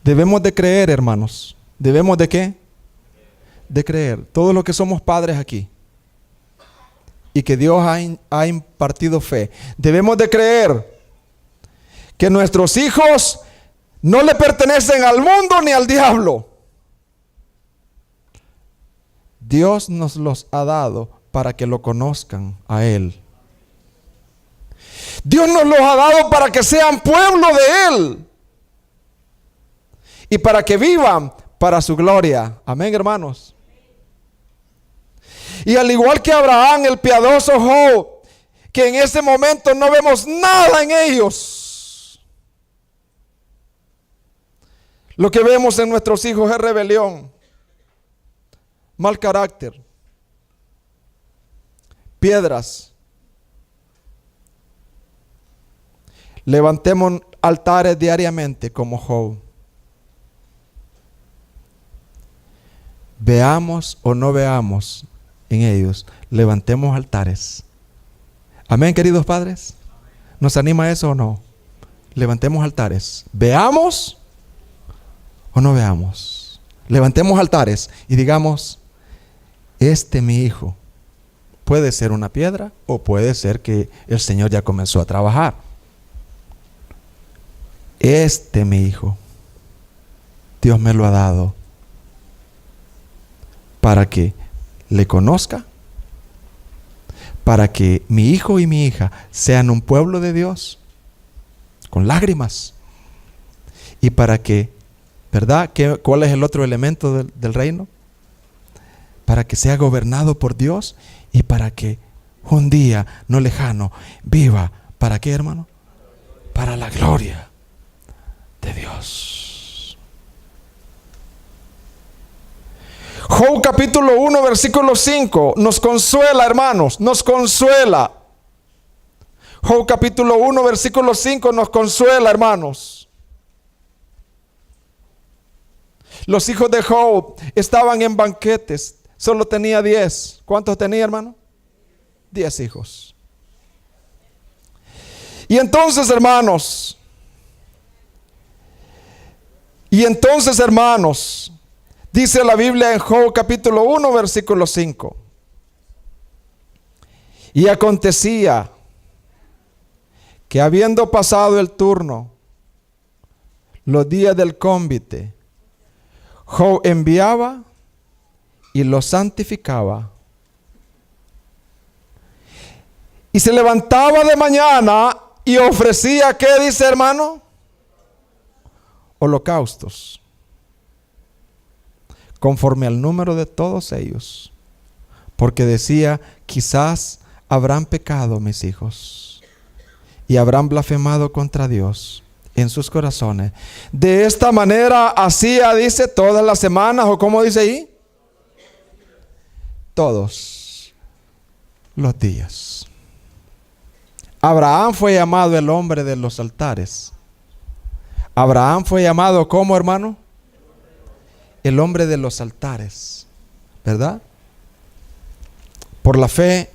Debemos de creer, hermanos. ¿Debemos de qué? De creer. Todos los que somos padres aquí y que Dios ha impartido fe, debemos de creer que nuestros hijos no le pertenecen al mundo ni al diablo. Dios nos los ha dado para que lo conozcan a Él. Dios nos los ha dado para que sean pueblo de Él y para que vivan para su gloria. Amén, hermanos. Y al igual que Abraham, el piadoso Job, que en ese momento no vemos nada en ellos, lo que vemos en nuestros hijos es rebelión, mal carácter, piedras. Levantemos altares diariamente como Job. Veamos o no veamos en ellos, levantemos altares. Amén, queridos padres. ¿Nos anima eso o no? Levantemos altares. Veamos o no veamos. Levantemos altares y digamos, mi hijo puede ser una piedra o puede ser que el Señor ya comenzó a trabajar. Mi hijo, Dios me lo ha dado para que le conozca, para que mi hijo y mi hija sean un pueblo de Dios con lágrimas, y para que, ¿verdad? ¿Cuál es el otro elemento del reino? Para que sea gobernado por Dios y para que un día no lejano viva. ¿Para qué, hermano? Para la gloria de Dios. Job capítulo 1 versículo 5 nos consuela, hermanos, nos consuela. Job capítulo 1 versículo 5 nos consuela, hermanos. Los hijos de Job estaban en banquetes, solo tenía 10. ¿Cuántos tenía, hermano? 10 hijos. Y entonces, hermanos, dice la Biblia en Job capítulo 1 versículo 5. Y acontecía que habiendo pasado el turno, los días del cónvite, Job enviaba y los santificaba. Y se levantaba de mañana y ofrecía, ¿qué dice, hermano? Holocaustos, conforme al número de todos ellos, porque decía, quizás habrán pecado mis hijos y habrán blasfemado contra Dios en sus corazones. De esta manera hacía, dice, todas las semanas, o como dice ahí, todos los días. Abraham fue llamado el hombre de los altares. Abraham fue llamado ¿cómo, hermano? El hombre de los altares, ¿verdad? Por la fe,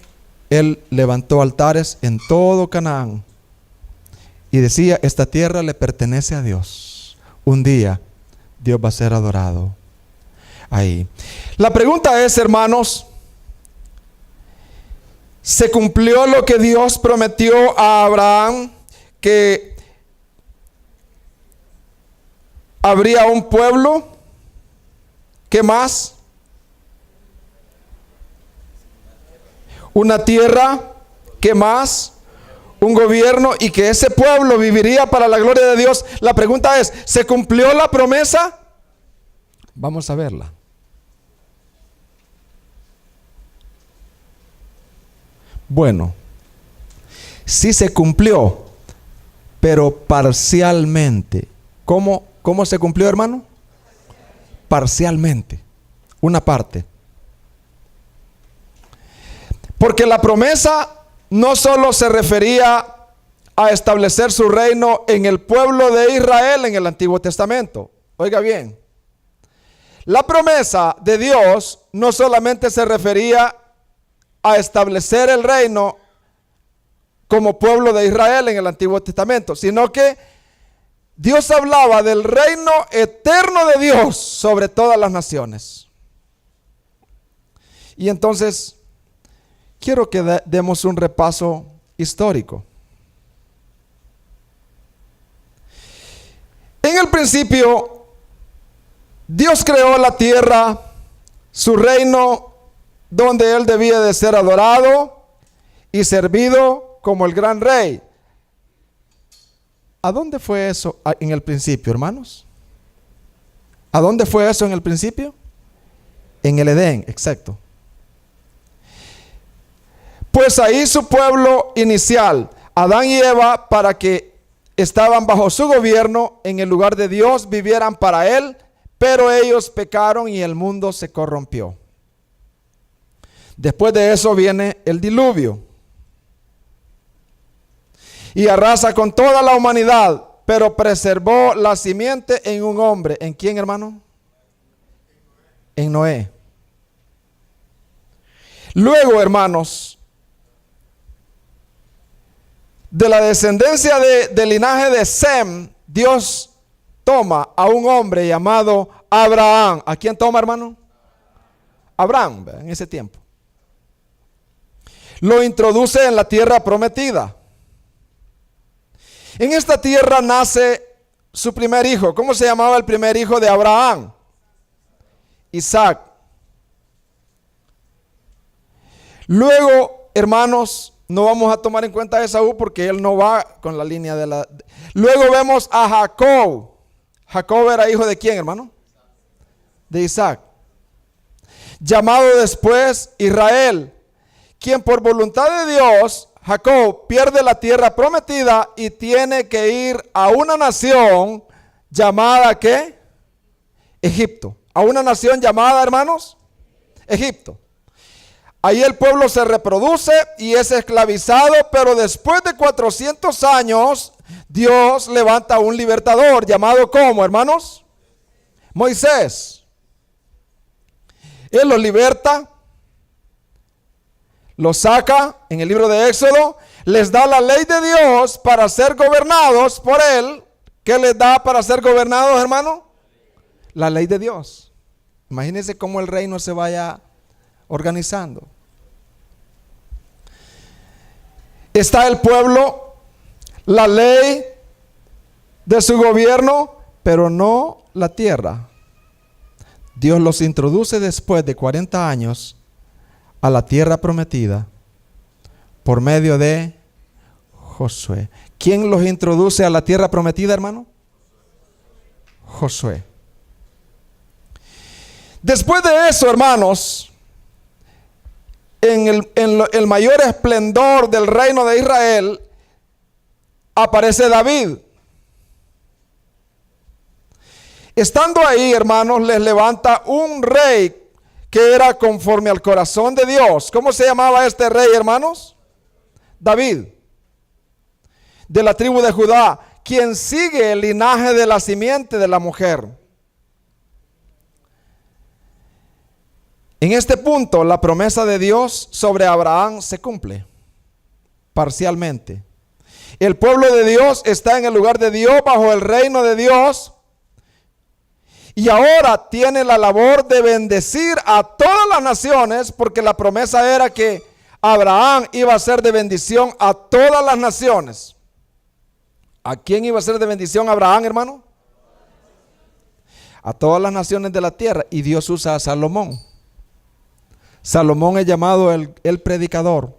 él levantó altares en todo Canaán y decía, esta tierra le pertenece a Dios. Un día Dios va a ser adorado ahí. La pregunta es, hermanos, ¿se cumplió lo que Dios prometió a Abraham, que habría un pueblo? ¿Qué más? Una tierra. ¿Qué más? un gobierno y que ese pueblo viviría para la gloria de Dios. La pregunta es, ¿se cumplió la promesa? Vamos a verla. Bueno, sí se cumplió, pero parcialmente. ¿Cómo se cumplió, hermano? Parcialmente, una parte. Porque la promesa no solo se refería a establecer su reino en el pueblo de Israel en el Antiguo Testamento. Oiga bien, la promesa de Dios no solamente se refería a establecer el reino como pueblo de Israel en el Antiguo Testamento, sino que Dios hablaba del reino eterno de Dios sobre todas las naciones. Y entonces quiero que demos un repaso histórico. En el principio, Dios creó la tierra, su reino, donde Él debía de ser adorado y servido como el gran rey. ¿A dónde fue eso en el principio, hermanos? ¿A dónde fue eso en el principio? En el Edén, exacto. Pues ahí su pueblo inicial, Adán y Eva, para que estaban bajo su gobierno, en el lugar de Dios, vivieran para Él, pero ellos pecaron y el mundo se corrompió. Después de eso viene el diluvio y arrasa con toda la humanidad, pero preservó la simiente en un hombre. ¿En quién, hermano? En Noé. Luego, hermanos, de la descendencia del linaje de Sem, Dios toma a un hombre llamado Abraham. ¿A quién toma, hermano? Abraham, en ese tiempo. Lo introduce en la tierra prometida. En esta tierra nace su primer hijo. ¿Cómo se llamaba el primer hijo de Abraham? Isaac. Luego, hermanos, no vamos a tomar en cuenta a Esaú porque él no va con la línea de la... Luego vemos a Jacob. Jacob era hijo de quién, hermano? De Isaac. Llamado después Israel, quien por voluntad de Dios, Jacob pierde la tierra prometida y tiene que ir a una nación llamada ¿qué? Egipto. A una nación llamada, hermanos, Egipto. Ahí el pueblo se reproduce y es esclavizado, pero después de 400 años, Dios levanta a un libertador llamado ¿cómo, hermanos? Moisés. Él los liberta, los saca en el libro de Éxodo, les da la ley de Dios para ser gobernados por Él. ¿Qué les da para ser gobernados, hermano? La ley de Dios. Imagínense cómo el reino se vaya organizando. Está el pueblo, la ley de su gobierno, pero no la tierra. Dios los introduce después de 40 años a la tierra prometida por medio de Josué. ¿Quién los introduce a la tierra prometida, hermano? Josué. Después de eso, hermanos, en el mayor esplendor del reino de Israel, aparece David. Estando ahí, hermanos, les levanta un rey que era conforme al corazón de Dios. ¿Cómo se llamaba este rey, hermanos? David, de la tribu de Judá, quien sigue el linaje de la simiente de la mujer. En este punto, la promesa de Dios sobre Abraham se cumple parcialmente. El pueblo de Dios está en el lugar de Dios, bajo el reino de Dios, y ahora tiene la labor de bendecir a todas las naciones, porque la promesa era que Abraham iba a ser de bendición a todas las naciones. ¿A quién iba a ser de bendición Abraham, hermano? A todas las naciones de la tierra. Y Dios usa a Salomón. Salomón es llamado el predicador.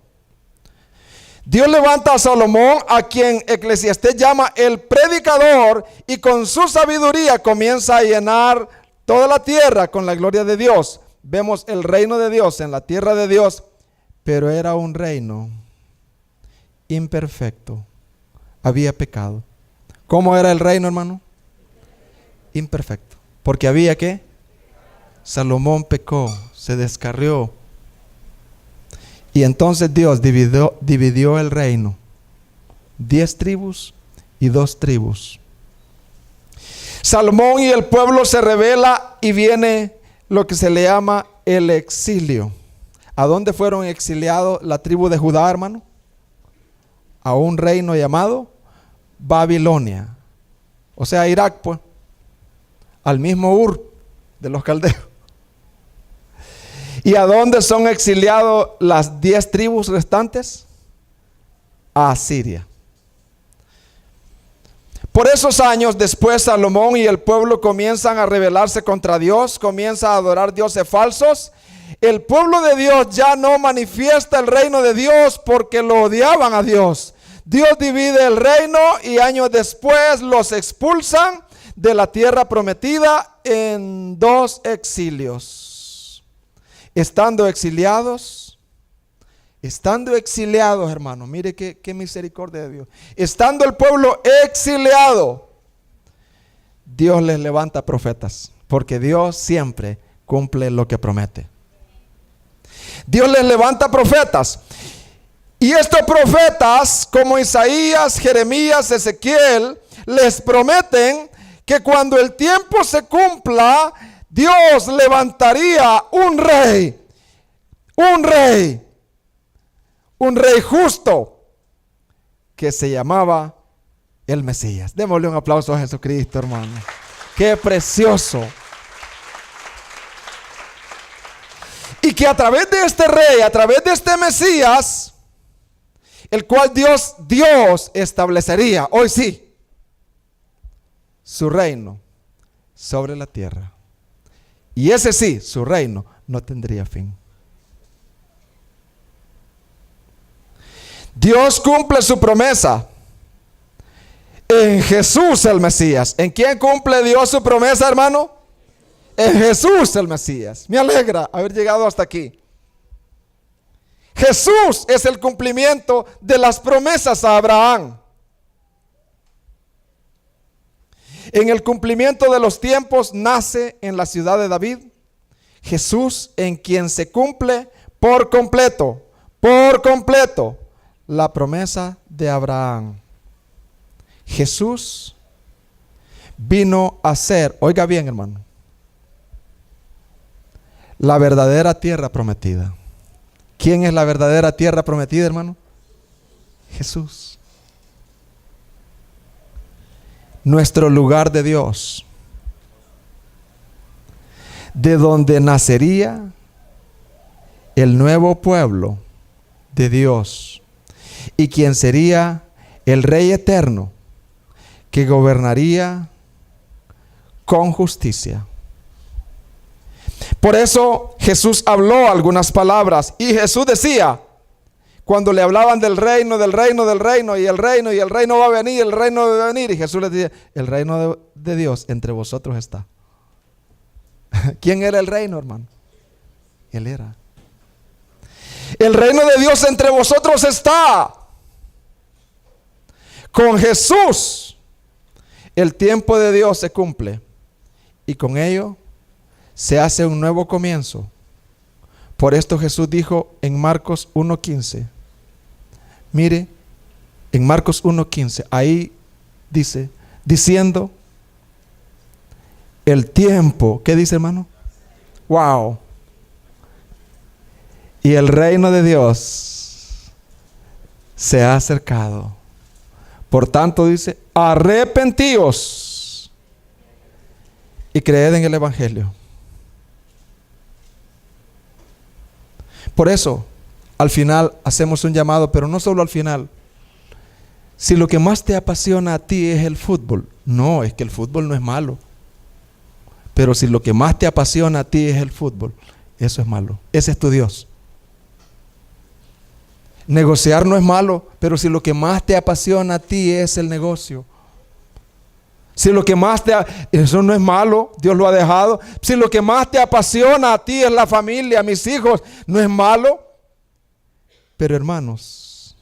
Dios levanta a Salomón, a quien Eclesiastés llama el predicador, y con su sabiduría comienza a llenar toda la tierra con la gloria de Dios. Vemos el reino de Dios en la tierra de Dios, pero era un reino imperfecto. Había pecado. ¿Cómo era el reino, hermano? Imperfecto. Porque había ¿qué? Salomón pecó, se descarrió. Y entonces Dios dividió el reino. 10 tribus y 2 tribus. Salomón y el pueblo se rebela y viene lo que se le llama el exilio. ¿A dónde fueron exiliados la tribu de Judá, hermano? A un reino llamado Babilonia. O sea, Irak, pues. Al mismo Ur de los caldeos. ¿Y a dónde son exiliados las 10 tribus restantes? A Asiria. Por esos años después, Salomón y el pueblo comienzan a rebelarse contra Dios, comienzan a adorar dioses falsos. El pueblo de Dios ya no manifiesta el reino de Dios porque lo odiaban a Dios. Dios divide el reino y años después los expulsan de la tierra prometida en 2 exilios. Estando exiliados, hermano, mire qué misericordia de Dios. Estando el pueblo exiliado, Dios les levanta profetas, porque Dios siempre cumple lo que promete. Dios les levanta profetas, y estos profetas, como Isaías, Jeremías, Ezequiel, les prometen que cuando el tiempo se cumpla, Dios levantaría un rey justo, que se llamaba el Mesías. Démosle un aplauso a Jesucristo, hermano. ¡Qué precioso! Y que a través de este rey, a través de este Mesías, el cual Dios establecería, hoy sí, su reino sobre la tierra. Y ese sí, su reino no tendría fin. Dios cumple su promesa en Jesús el Mesías. ¿En quién cumple Dios su promesa, hermano? En Jesús el Mesías. Me alegra haber llegado hasta aquí. Jesús es el cumplimiento de las promesas a Abraham. En el cumplimiento de los tiempos nace en la ciudad de David Jesús, en quien se cumple por completo, la promesa de Abraham. Jesús vino a ser, oiga bien, hermano, la verdadera tierra prometida. ¿Quién es la verdadera tierra prometida, hermano? Jesús. Nuestro lugar de Dios, de donde nacería el nuevo pueblo de Dios, y quien sería el Rey eterno, que gobernaría con justicia. Por eso Jesús habló algunas palabras, y Jesús decía, cuando le hablaban del reino, y el reino va a venir, y Jesús les decía, el reino de Dios entre vosotros está. ¿Quién era el reino, hermano? Él era. El reino de Dios entre vosotros está. Con Jesús el tiempo de Dios se cumple, y con ello se hace un nuevo comienzo. Por esto Jesús dijo en Marcos 1:15. Mire, en Marcos 1:15, ahí dice, diciendo, el tiempo, ¿qué dice, hermano? Wow. Y el reino de Dios se ha acercado. Por tanto dice, arrepentíos y creed en el Evangelio. Por eso, al final hacemos un llamado, pero no solo al final. Si lo que más te apasiona a ti es el fútbol, no, es que el fútbol no es malo. Pero si lo que más te apasiona a ti es el fútbol, eso es malo. Ese es tu Dios. Negociar no es malo, pero si lo que más te apasiona a ti es el negocio, si lo que más eso no es malo, Dios lo ha dejado. Si lo que más te apasiona a ti es la familia, mis hijos, no es malo. Pero hermanos,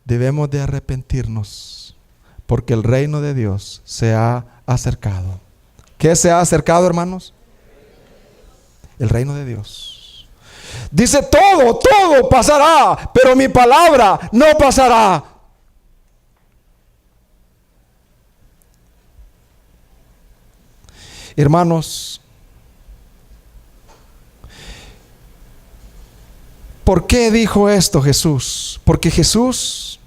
debemos de arrepentirnos porque el reino de Dios se ha acercado. ¿Qué se ha acercado, hermanos? El reino de Dios. Dice todo pasará, pero mi palabra no pasará. Hermanos, ¿por qué dijo esto Jesús? Porque Jesús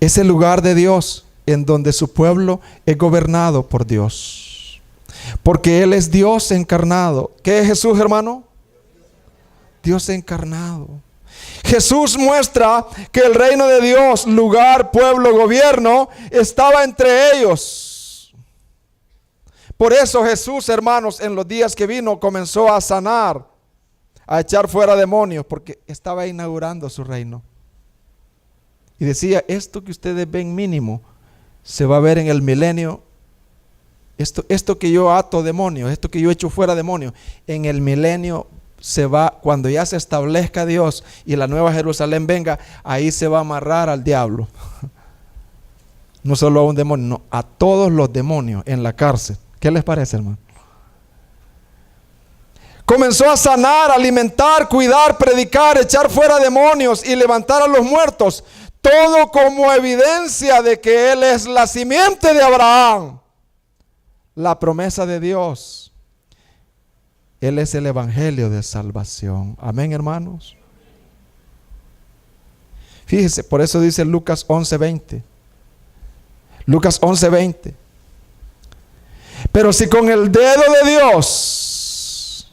es el lugar de Dios en donde su pueblo es gobernado por Dios. Porque Él es Dios encarnado. ¿Qué es Jesús, hermano? Dios encarnado. Jesús muestra que el reino de Dios, lugar, pueblo, gobierno, estaba entre ellos. Por eso Jesús, hermanos, en los días que vino comenzó a sanar, a echar fuera demonios, porque estaba inaugurando su reino. Y decía, esto que ustedes ven mínimo, se va a ver en el milenio. Esto que yo ato demonios, esto que yo echo fuera demonios, en el milenio se va, cuando ya se establezca Dios y la nueva Jerusalén venga, ahí se va a amarrar al diablo. No solo a un demonio, no, a todos los demonios en la cárcel. ¿Qué les parece, hermano? Comenzó a sanar, alimentar, cuidar, predicar, echar fuera demonios y levantar a los muertos. Todo como evidencia de que Él es la simiente de Abraham. La promesa de Dios. Él es el evangelio de salvación. Amén, hermanos. Fíjese, por eso dice Lucas 11:20. Lucas 11:20. Pero si con el dedo de Dios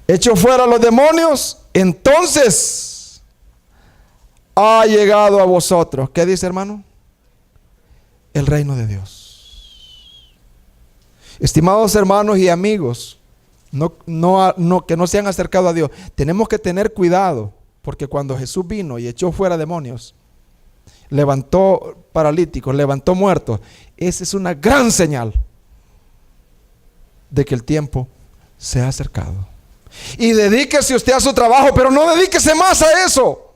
echo fuera los demonios, entonces ha llegado a vosotros. ¿Qué dice, hermano? El reino de Dios. Estimados hermanos y amigos, que no se han acercado a Dios, tenemos que tener cuidado, porque cuando Jesús vino y echó fuera demonios, levantó paralíticos, levantó muertos, esa es una gran señal de que el tiempo se ha acercado. Y dedíquese usted a su trabajo, pero no dedíquese más a eso.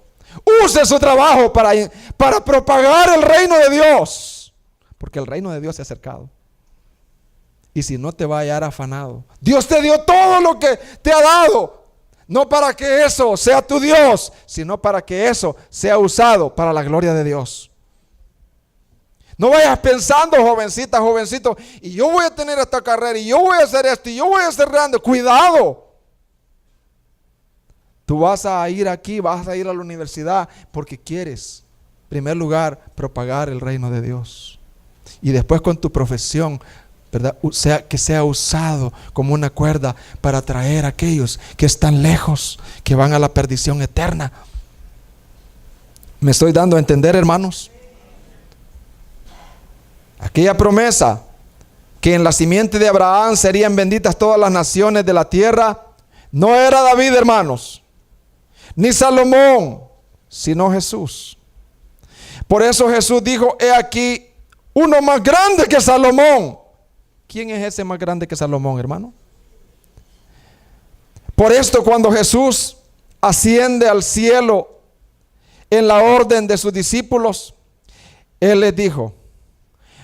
Use su trabajo para propagar el reino de Dios, porque el reino de Dios se ha acercado. Y si no, te va a hallar afanado. Dios te dio todo lo que te ha dado, no para que eso sea tu Dios, sino para que eso sea usado para la gloria de Dios. No vayas pensando, jovencita, jovencito, y yo voy a tener esta carrera, y yo voy a hacer esto, y yo voy a ser grande. Cuidado. Tú vas a ir aquí, vas a ir a la universidad porque quieres, en primer lugar, propagar el reino de Dios. Y después con tu profesión, ¿verdad? Que sea usado como una cuerda para atraer a aquellos que están lejos, que van a la perdición eterna. ¿Me estoy dando a entender, hermanos? Aquella promesa que en la simiente de Abraham serían benditas todas las naciones de la tierra, no era David, hermanos, ni Salomón, sino Jesús. Por eso Jesús dijo, he aquí uno más grande que Salomón. ¿Quién es ese más grande que Salomón, hermano? Por esto, cuando Jesús asciende al cielo en la orden de sus discípulos, Él les dijo,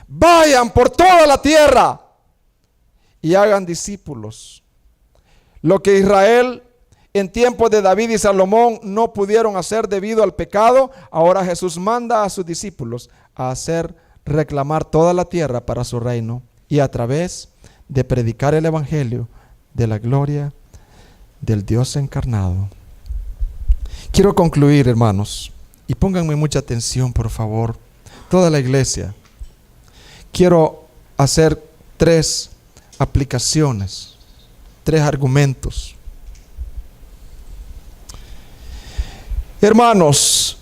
vayan por toda la tierra y hagan discípulos. Lo que Israel en tiempos de David y Salomón no pudieron hacer debido al pecado, ahora Jesús manda a sus discípulos a hacer reclamar toda la tierra para su reino y a través de predicar el evangelio de la gloria del Dios encarnado. Quiero concluir, hermanos, y pónganme mucha atención, por favor, toda la iglesia. Quiero hacer 3 aplicaciones, 3 argumentos. Hermanos,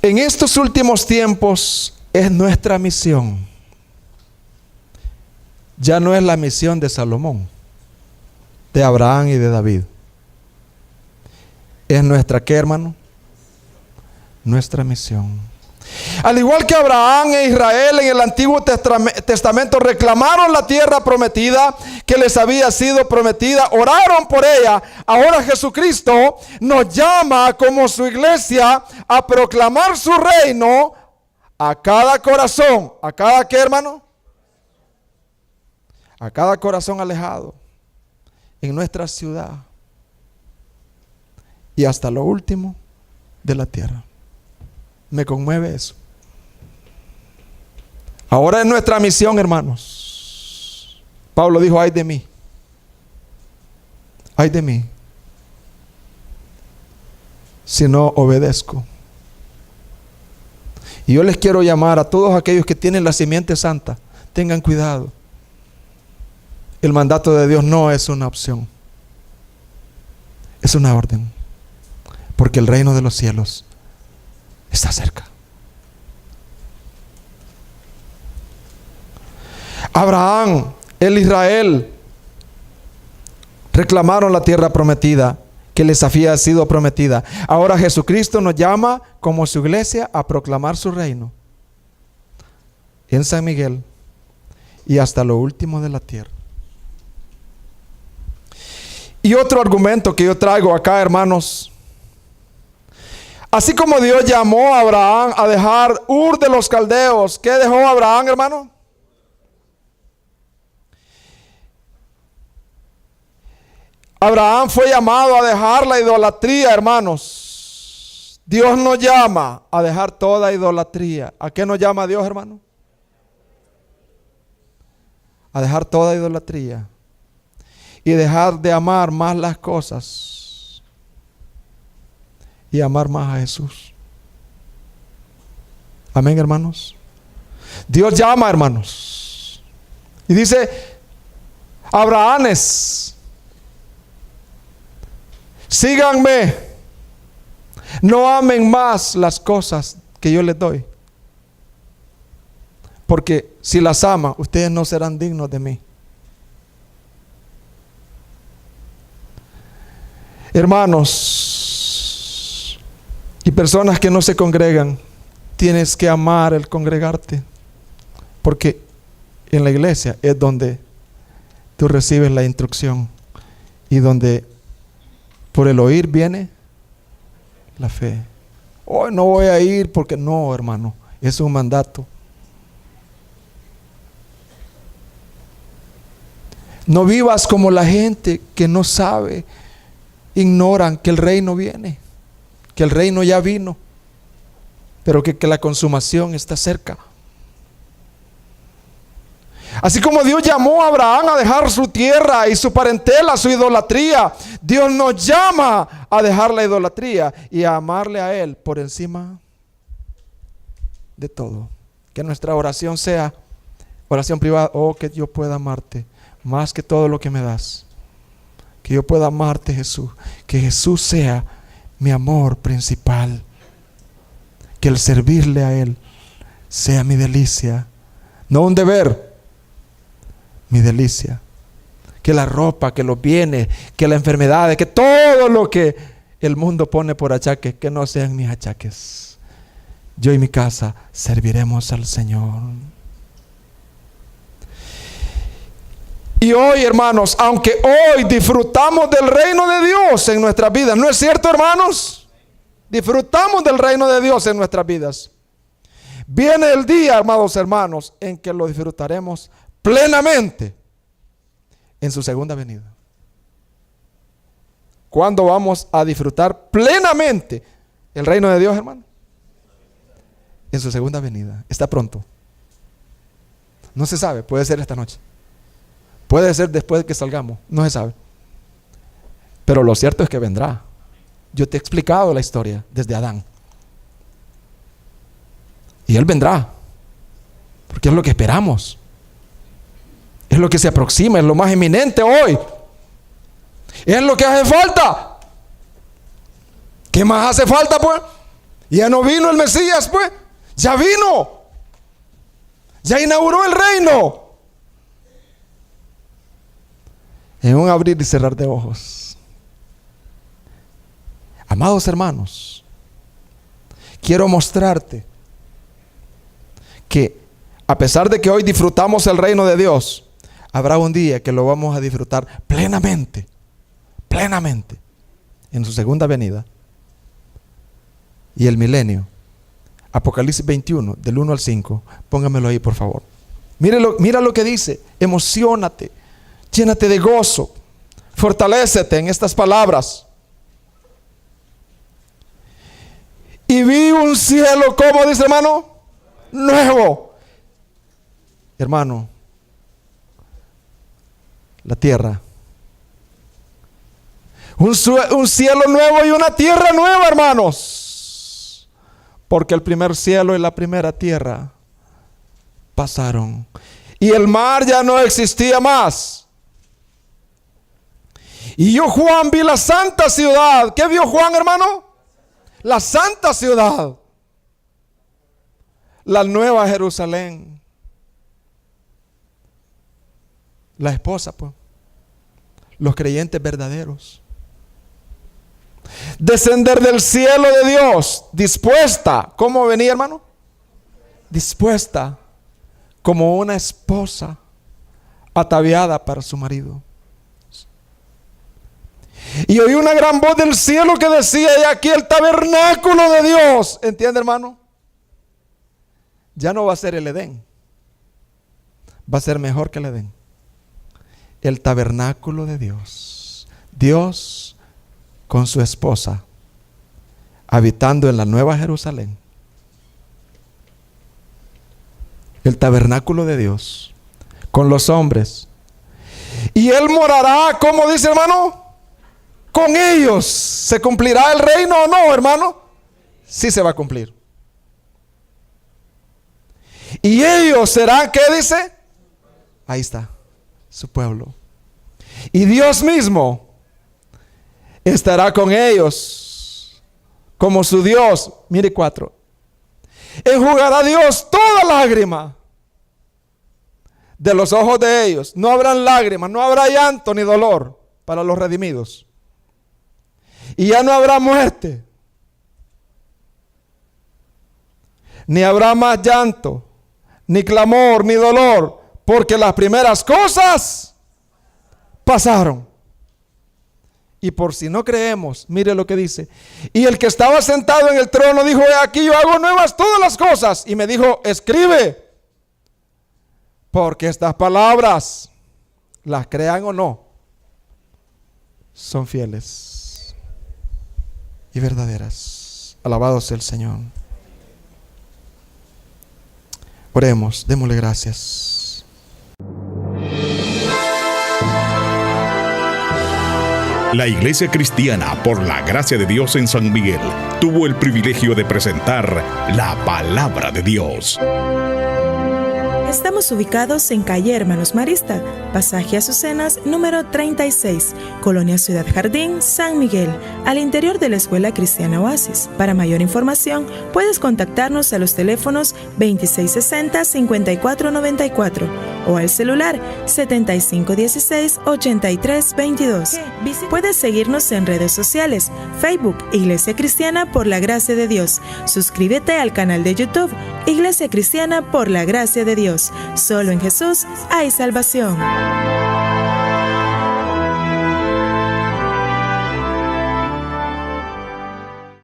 en estos últimos tiempos es nuestra misión. Ya no es la misión de Salomón, de Abraham y de David. Es nuestra, ¿qué, hermano? nuestra misión. Al igual que Abraham e Israel en el Antiguo Testamento reclamaron la tierra prometida que les había sido prometida, oraron por ella. Ahora Jesucristo nos llama como su iglesia a proclamar su reino a cada corazón. ¿A cada qué, hermano? A cada corazón alejado en nuestra ciudad y hasta lo último de la tierra. Me conmueve eso. Ahora es nuestra misión, hermanos. Pablo dijo: ay de mí. Ay de mí si no obedezco. Y yo les quiero llamar a todos aquellos que tienen la simiente santa: tengan cuidado. El mandato de Dios no es una opción, es una orden, porque el reino de los cielos está cerca. Abraham, el Israel, reclamaron la tierra prometida que les había sido prometida. Ahora Jesucristo nos llama como su iglesia a proclamar su reino en San Miguel y hasta lo último de la tierra. Y otro argumento que yo traigo acá, hermanos: así como Dios llamó a Abraham a dejar Ur de los Caldeos, ¿qué dejó Abraham, hermano? Abraham fue llamado a dejar la idolatría, hermanos. Dios nos llama a dejar toda idolatría. ¿A qué nos llama Dios, hermano? A dejar toda idolatría y dejar de amar más las cosas y amar más a Jesús. Amén, hermanos. Dios llama, hermanos, y dice: Abrahames, síganme, no amen más las cosas que yo les doy, porque si las aman, ustedes no serán dignos de mí. Hermanos y personas que no se congregan, tienes que amar el congregarte, porque en la iglesia es donde tú recibes la instrucción y donde por el oír viene la fe. Hoy no voy a ir porque no, hermano, es un mandato. No vivas como la gente que no sabe, ignoran que el reino viene, que el reino ya vino, pero que la consumación está cerca. Así como Dios llamó a Abraham a dejar su tierra y su parentela, su idolatría, Dios nos llama a dejar la idolatría y a amarle a Él por encima de todo. Que nuestra oración sea oración privada: oh, que yo pueda amarte más que todo lo que me das. Que yo pueda amarte, Jesús. Que Jesús sea mi amor principal. Que el servirle a Él sea mi delicia, no un deber, mi delicia. Que la ropa, que los bienes, que la enfermedad, que todo lo que el mundo pone por achaques, que no sean mis achaques. Yo y mi casa serviremos al Señor. Y hoy, hermanos, aunque hoy disfrutamos del reino de Dios en nuestras vidas, ¿no es cierto, hermanos? Disfrutamos del reino de Dios en nuestras vidas. Viene el día, amados hermanos, en que lo disfrutaremos plenamente en su segunda venida. ¿Cuándo vamos a disfrutar plenamente el reino de Dios, hermano? En su segunda venida. Está pronto. No se sabe, puede ser esta noche. Puede ser después de que salgamos, no se sabe. Pero lo cierto es que vendrá. Yo te he explicado la historia desde Adán. Y Él vendrá. Porque es lo que esperamos. Es lo que se aproxima, es lo más inminente hoy. Es lo que hace falta. ¿Qué más hace falta, pues? Ya no vino el Mesías, pues. Ya vino. Ya inauguró el reino. En un abrir y cerrar de ojos. Amados hermanos, quiero mostrarte que a pesar de que hoy disfrutamos el reino de Dios, habrá un día que lo vamos a disfrutar plenamente, plenamente, en su segunda venida y el milenio. Apocalipsis 21, del 1 al 5. Póngamelo ahí, por favor. Mira lo que dice. Emociónate, llénate de gozo, fortalécete en estas palabras. Y vi un cielo, ¿cómo dice, hermano? Nuevo. Hermano, la tierra. Un cielo nuevo y una tierra nueva, hermanos. Porque el primer cielo y la primera tierra pasaron. Y el mar ya no existía más. Y yo, Juan, vi la santa ciudad. ¿Qué vio Juan, hermano? La santa ciudad. La nueva Jerusalén. La esposa, pues. Los creyentes verdaderos. Descender del cielo de Dios, dispuesta. ¿Cómo venía, hermano? Dispuesta como una esposa ataviada para su marido. Y oí una gran voz del cielo que decía: y aquí el tabernáculo de Dios. ¿Entiende, hermano? Ya no va a ser el Edén. Va a ser mejor que el Edén. El tabernáculo de Dios. Dios con su esposa, habitando en la nueva Jerusalén. El tabernáculo de Dios con los hombres. Y Él morará, ¿cómo dice, hermano? Con ellos. ¿Se cumplirá el reino o no, hermano? Sí se va a cumplir. Y ellos serán, ¿qué dice? Ahí está, su pueblo. Y Dios mismo estará con ellos como su Dios. Mire 4. Enjugará Dios toda lágrima de los ojos de ellos. No habrán lágrimas, no habrá llanto ni dolor para los redimidos. Y ya no habrá muerte, ni habrá más llanto, ni clamor, ni dolor, porque las primeras cosas pasaron. Y por si no creemos, mire lo que dice. Y el que estaba sentado en el trono dijo: he aquí yo hago nuevas todas las cosas. Y me dijo: escribe, porque estas palabras, las crean o no, son fieles y verdaderas. Alabado sea el Señor. Oremos, démosle gracias. La Iglesia Cristiana, por la gracia de Dios en San Miguel, tuvo el privilegio de presentar la Palabra de Dios. Estamos ubicados en calle Hermanos Marista, pasaje Azucenas, número 36, Colonia Ciudad Jardín, San Miguel, al interior de la Escuela Cristiana Oasis. Para mayor información, puedes contactarnos a los teléfonos 2660-5494 o al celular 7516-8322. Puedes seguirnos en redes sociales, Facebook, Iglesia Cristiana por la Gracia de Dios. Suscríbete al canal de YouTube, Iglesia Cristiana por la Gracia de Dios. Solo en Jesús hay salvación.